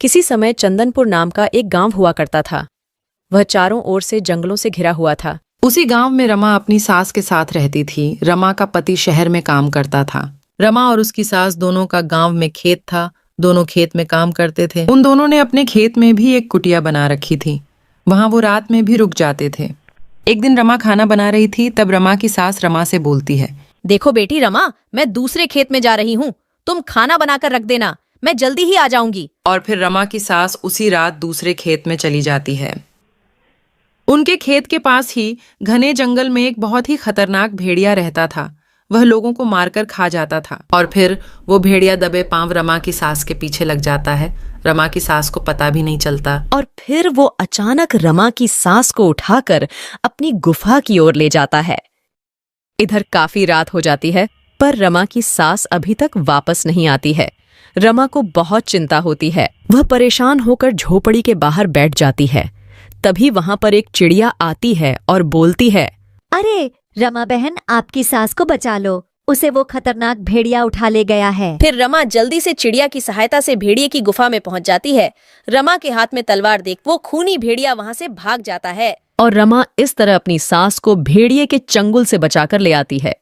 किसी समय चंदनपुर नाम का एक गांव हुआ करता था। वह चारों ओर से जंगलों से घिरा हुआ था। उसी गांव में रमा अपनी सास के साथ रहती थी। रमा का पति शहर में काम करता था। रमा और उसकी सास दोनों का गांव में खेत था। दोनों खेत में काम करते थे। उन दोनों ने अपने खेत में भी एक कुटिया बना रखी थी। वहां वो रात में भी रुक जाते थे। एक दिन रमा खाना बना रही थी, तब रमा की सास रमा से बोलती है, देखो बेटी रमा, मैं दूसरे खेत में जा रही हूँ, तुम खाना बनाकर रख देना, मैं जल्दी ही आ जाऊंगी। और फिर रमा की सास उसी रात दूसरे खेत में चली जाती है। उनके खेत के पास ही घने जंगल में एक बहुत ही खतरनाक भेड़िया रहता था। वह लोगों को मारकर खा जाता था। और फिर वो भेड़िया दबे पांव रमा की सास के पीछे लग जाता है। रमा की सास को पता भी नहीं चलता। और फिर वो अचानक रमा की सास को उठाकर अपनी गुफा की ओर ले जाता है। इधर काफी रात हो जाती है, पर रमा की सास अभी तक वापस नहीं आती है। रमा को बहुत चिंता होती है। वह परेशान होकर झोपड़ी के बाहर बैठ जाती है। तभी वहां पर एक चिड़िया आती है और बोलती है, अरे रमा बहन, आपकी सास को बचा लो, उसे वो खतरनाक भेड़िया उठा ले गया है। फिर रमा जल्दी से चिड़िया की सहायता से भेड़िए की गुफा में पहुंच जाती है। रमा के हाथ में तलवार देख वो खूनी भेड़िया वहां से भाग जाता है और रमा इस तरह अपनी सास को भेड़िए के चंगुल से बचाकर ले आती है।